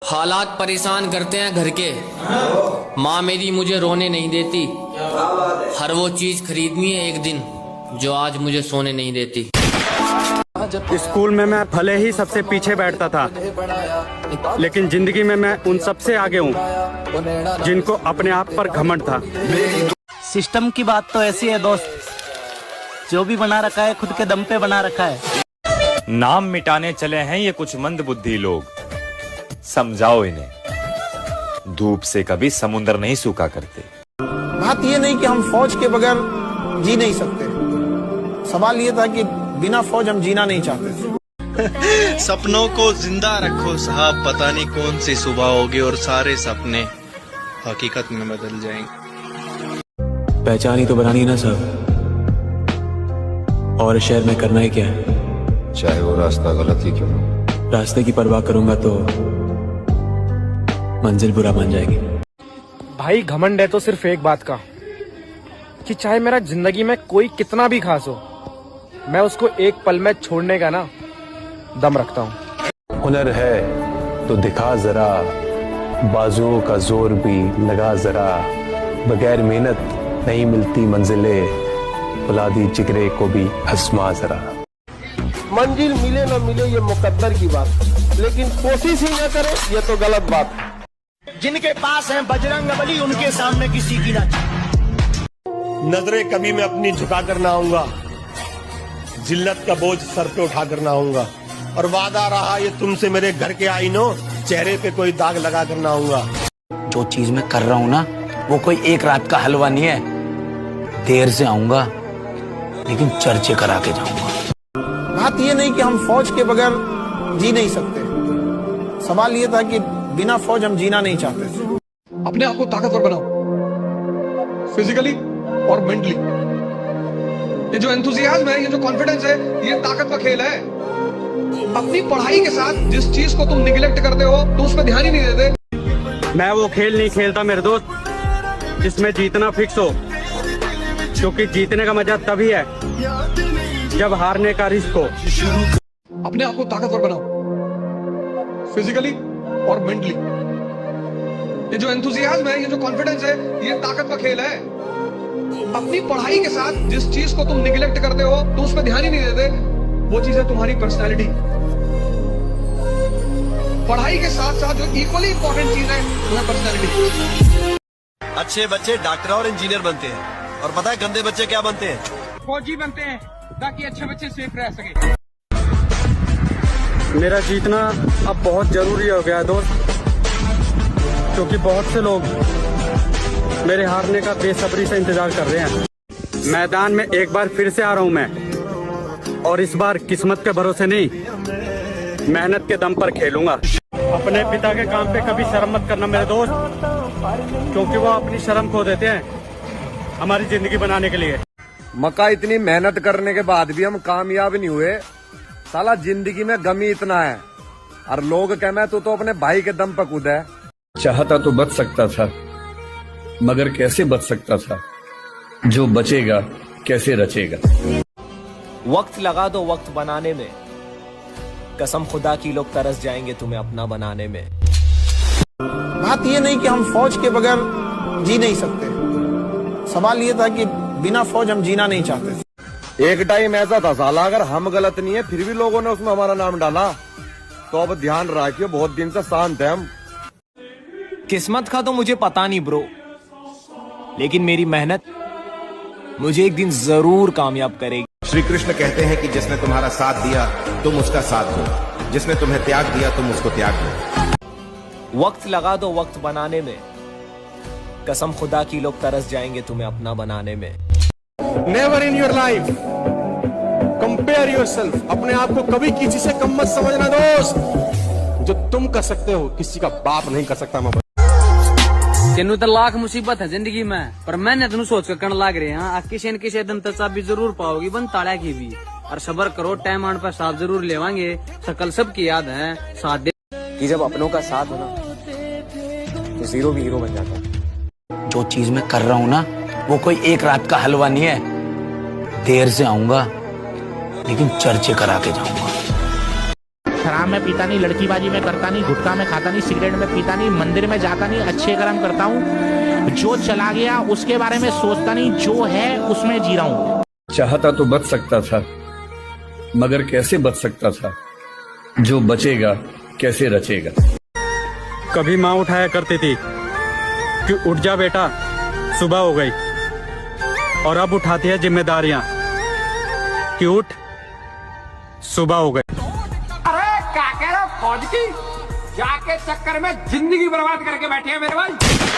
हालात परेशान करते हैं घर के। माँ मेरी मुझे रोने नहीं देती। हर वो चीज खरीदनी है एक दिन जो आज मुझे सोने नहीं देती। स्कूल में मैं भले ही सबसे पीछे बैठता था, लेकिन जिंदगी में मैं उन सबसे आगे हूँ जिनको अपने आप पर घमंड था। सिस्टम की बात तो ऐसी है दोस्त, जो भी बना रखा है खुद के दम पे बना रखा है। नाम मिटाने चले हैं ये कुछ मंद बुद्धि लोग, समझाओ इन्हें धूप से कभी समुद्र नहीं सूखा करते। बात ये नहीं कि हम फौज के बगैर जी नहीं सकते, सवाल ये था कि बिना फौज हम जीना नहीं चाहते। सपनों को जिंदा रखो साहब, पता नहीं कौन सी सुबह होगी और सारे सपने हकीकत में बदल जाएंगे। पहचान ही तो बनानी ना सर, और शहर में करना ही क्या है, चाहे वो रास्ता गलत ही क्यों हो। रास्ते की परवाह करूंगा तो मंजिल बुरा बन जाएगी। भाई घमंड है तो सिर्फ एक बात का, कि चाहे मेरा जिंदगी में कोई कितना भी खास हो, मैं उसको एक पल में छोड़ने का ना दम रखता हूँ। हुनर है तो दिखा जरा, बाजुओं का जोर भी लगा जरा, बगैर मेहनत नहीं मिलती मंजिलें, फुलादी जिगरे को भी आजमा जरा। मंजिल मिले न मिले ये मुकद्दर की बात, लेकिन कोशिश ही न करे ये तो गलत बात है। जिनके पास है बजरंग बली, उनके सामने किसी की ना। नजरें कभी मैं अपनी झुका कर ना आऊंगा, जिल्लत का बोझ सर पे उठा कर ना आऊंगा, और वादा रहा ये तुमसे मेरे घर के आईनों, चेहरे पे कोई दाग लगा कर ना आऊंगा। जो चीज मैं कर रहा हूँ ना, वो कोई एक रात का हलवा नहीं है। देर से आऊंगा लेकिन चर्चे करा के जाऊंगा। बात ये नहीं कि हम फौज के बगैर जी नहीं सकते, सवाल ये था कि बिना फौज हम जीना नहीं चाहते। अपने आप को ताकतवर बनाओ, फिजिकली और मेंटली। ये जो एंथुसियाज्म है, ये जो कॉन्फिडेंस है, ये ताकत का खेल है। अपनी पढ़ाई के साथ जिस चीज को तुम निगलेक्ट करते हो, तो उस पर ध्यान ही नहीं देते। मैं वो खेल नहीं खेलता मेरे दोस्त जिसमें जीतना फिक्स हो, क्योंकि जीतने का मजा तभी है जब हारने का रिस्क हो। अपने आप को ताकतवर बनाओ, फिजिकली और मेंटली। ये जो एंथुसियाज्म है, ये जो कॉन्फिडेंस है, ये ताकत का खेल है। अपनी पढ़ाई के साथ जिस चीज को तुम निगलेक्ट करते हो, तो उस पर ध्यान ही नहीं देते, वो चीज है तुम्हारी पर्सनैलिटी। पढ़ाई के साथ साथ जो इक्वली इंपॉर्टेंट चीज है, वो है पर्सनैलिटी। अच्छे बच्चे डॉक्टर और इंजीनियर बनते हैं, और पता है गंदे बच्चे क्या बनते हैं? फौजी बनते हैं, ताकि अच्छे बच्चे सेफ रह सके। मेरा जीतना अब बहुत जरूरी हो गया है दोस्त, क्योंकि बहुत से लोग मेरे हारने का बेसब्री से इंतजार कर रहे हैं। मैदान में एक बार फिर से आ रहा हूं मैं, और इस बार किस्मत के भरोसे नहीं, मेहनत के दम पर खेलूंगा। अपने पिता के काम पे कभी शर्म मत करना मेरे दोस्त, क्योंकि वो अपनी शर्म खो देते हैं हमारी जिंदगी बनाने के लिए। मक्का इतनी मेहनत करने के बाद भी हम कामयाब नहीं हुए, साला जिंदगी में गम ही इतना है। और लोग कहना तू तो अपने भाई के दम पर कूदा है। चाहता तो बच सकता था, मगर कैसे बच सकता था, जो बचेगा कैसे रचेगा। वक्त लगा दो वक्त बनाने में, कसम खुदा की लोग तरस जाएंगे तुम्हें अपना बनाने में। बात ये नहीं कि हम फौज के बगैर जी नहीं सकते, सवाल ये था कि बिना फौज हम जीना नहीं चाहते। एक टाइम ऐसा था साला, अगर हम गलत नहीं है फिर भी लोगों ने उसमें हमारा नाम डाला, तो अब ध्यान रखियो, बहुत दिन से शांत है हम। किस्मत का तो मुझे पता नहीं ब्रो, लेकिन मेरी मेहनत मुझे एक दिन जरूर कामयाब करेगी। श्री कृष्ण कहते हैं कि जिसने तुम्हारा साथ दिया तुम उसका साथ दो, जिसने तुम्हें त्याग दिया तुम उसको त्याग दो। वक्त लगा दो वक्त बनाने में, कसम खुदा की लोग तरस जाएंगे तुम्हें अपना बनाने में। Never in your life compare yourself. अपने आप को कभी किसी से कम मत समझना दोस्त। जो तुम कर सकते हो किसी का बाप नहीं कर सकता। मैं तेनू तो लाख मुसीबत है जिंदगी में, पर मैंने तेनू सोच कर कण लाग रहे हैं। हाँ, किसी न किसी दिन तो चाबी जरूर पाओगी बन ताड़ा की भी, और सबर करो, टाइम आने पर साथ जरूर लेवांगे। शकल सबकी याद है साथ दे कि जब अपनों का साथ हो ना, तो जीरो भी हीरो बन जाता है। जो चीज मैं कर रहा हूँ ना, वो कोई एक रात का हलवा नहीं है। देर से आऊंगा लेकिन चर्चे करा के जाऊंगा। शराब में पीता नहीं, लड़कीबाजी में करता नहीं, गुटखा में खाता नहीं, सिगरेट में पीता नहीं, मंदिर में जाता नहीं, अच्छे कर्म करता हूँ। जो चला गया उसके बारे में सोचता नहीं, जो है उसमें जी रहा हूँ। चाहता तो बच सकता था, मगर कैसे बच सकता था? जो बचेगा कैसे रचेगा? कभी माँ उठाया करती थी कि उठ जा बेटा, सुबह हो गई, और अब उठाती है जिम्मेदारियां कि उठ, सुबह हो गई। अरे क्या कह रहे हो फौज की? जाके चक्कर में जिंदगी बर्बाद करके बैठे हैं मेरे भाई।